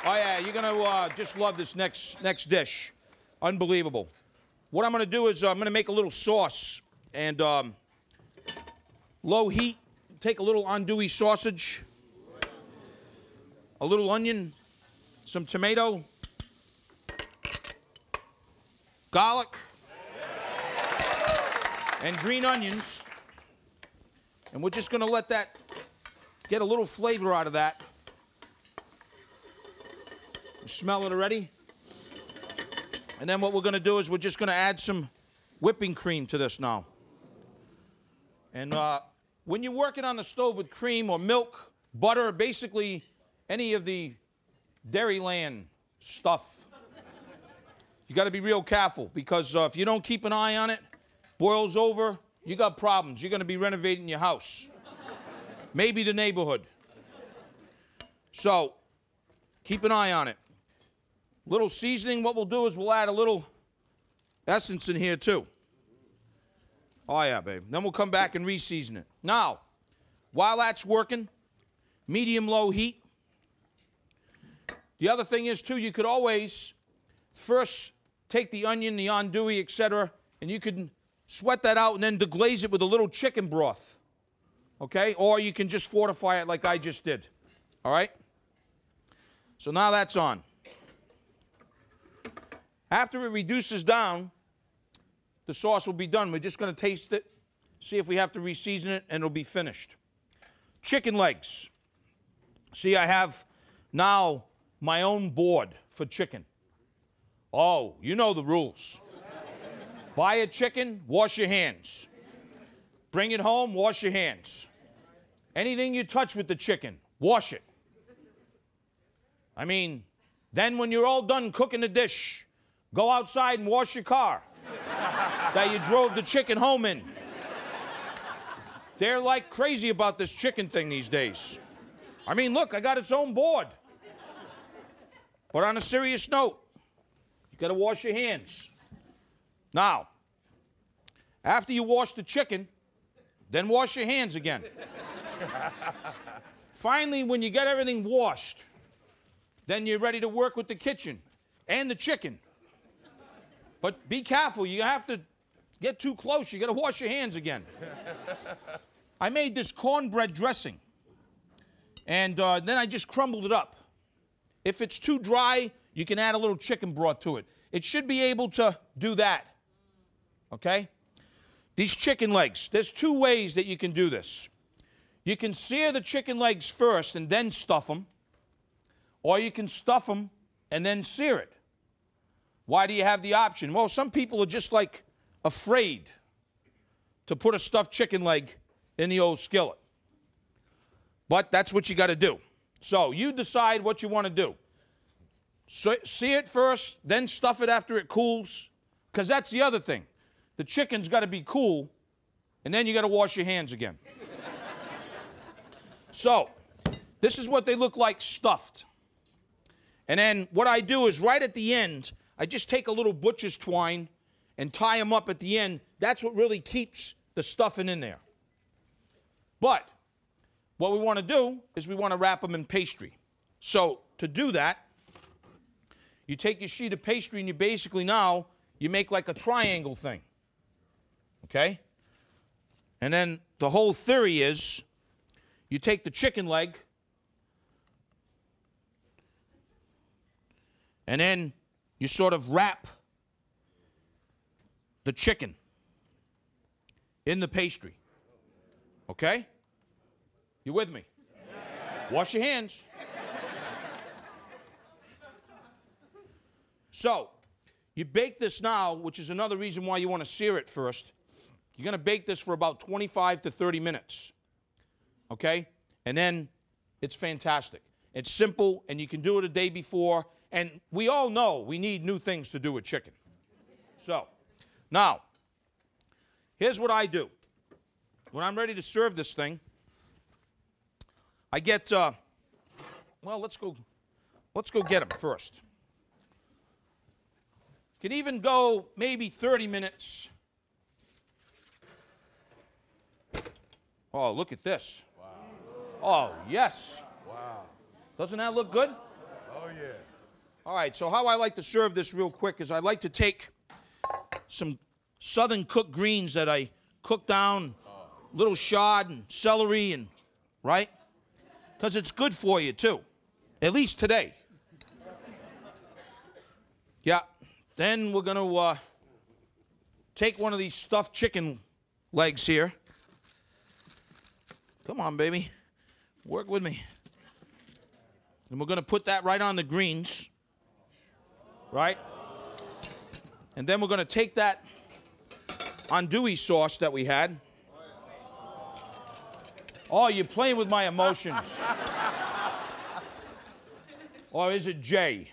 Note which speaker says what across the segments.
Speaker 1: Oh, yeah, you're going to just love this next dish. Unbelievable. What I'm going to do is I'm going to make a little sauce. And low heat, take a little andouille sausage, a little onion, some tomato, garlic, and green onions. And we're just going to let that get a little flavor out of that. You smell it already? And then what we're going to do is we're just going to add some whipping cream to this now. And when you're working on the stove with cream or milk, butter, basically any of the Dairyland stuff, you got to be real careful because if you don't keep an eye on it, boils over, you got problems. You're going to be renovating your house, maybe the neighborhood. So keep an eye on it. Little seasoning, what we'll do is we'll add a little essence in here too. Oh yeah, babe. Then we'll come back and re-season it. Now, while that's working, medium-low heat. The other thing is too, you could always first take the onion, the andouille, etc., and you can sweat that out and then deglaze it with a little chicken broth. Okay? Or you can just fortify it like I just did. All right? So now that's on. After it reduces down, the sauce will be done. We're just going to taste it, see if we have to re-season it, and it'll be finished. Chicken legs. See, I have now my own board for chicken. Oh, you know the rules. Buy a chicken, wash your hands. Bring it home, wash your hands. Anything you touch with the chicken, wash it. I mean, then when you're all done cooking the dish, go outside and wash your car that you drove the chicken home in. They're like crazy about this chicken thing these days. I mean, look, I got its own board. But on a serious note, you got to wash your hands. Now, after you wash the chicken, then wash your hands again. Finally, when you get everything washed, then you're ready to work with the kitchen and the chicken. But be careful, you have to get too close. You got to wash your hands again. I made this cornbread dressing, and then I just crumbled it up. If it's too dry, you can add a little chicken broth to it. It should be able to do that, okay? These chicken legs, there's two ways that you can do this. You can sear the chicken legs first and then stuff them, or you can stuff them and then sear it. Why do you have the option? Well, some people are just like afraid to put a stuffed chicken leg in the old skillet. But that's what you got to do. So you decide what you want to do. Sear it first, then stuff it after it cools, because that's the other thing. The chicken's got to be cool, and then you got to wash your hands again. So this is what they look like stuffed. And then what I do is right at the end, I just take a little butcher's twine and tie them up at the end. That's what really keeps the stuffing in there. But what we want to do is we want to wrap them in pastry. So to do that, you take your sheet of pastry and you basically now, you make like a triangle thing. Okay? And then the whole theory is you take the chicken leg and then you sort of wrap the chicken in the pastry. Okay? You with me? Yes. Wash your hands. So, you bake this now, which is another reason why you want to sear it first. You're going to bake this for about 25 to 30 minutes. Okay? And then it's fantastic. It's simple, and you can do it a day before. And we all know we need new things to do with chicken. So, now, here's what I do. When I'm ready to serve this thing, I get, well, let's go get them first. Can even go maybe 30 minutes. Oh, look at this. Wow. Oh, yes. Wow. Doesn't that look good?
Speaker 2: Oh, yeah.
Speaker 1: All right, so how I like to serve this real quick is I like to take some southern cooked greens that I cook down, little shad and celery, and right? Because it's good for you, too. At least today. Yeah. Then we're going to take one of these stuffed chicken legs here. Come on, baby. Work with me. And we're going to put that right on the greens. Right? And then we're going to take that andouille sauce that we had. Oh, you're playing with my emotions. Or is it Jay?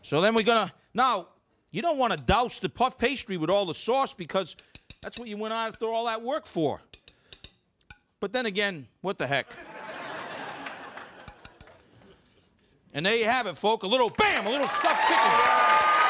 Speaker 1: So then we're going to... Now, you don't want to douse the puff pastry with all the sauce because that's what you went after all that work for. But then again, what the heck? And there you have it, folk. A little, bam, a little stuffed chicken.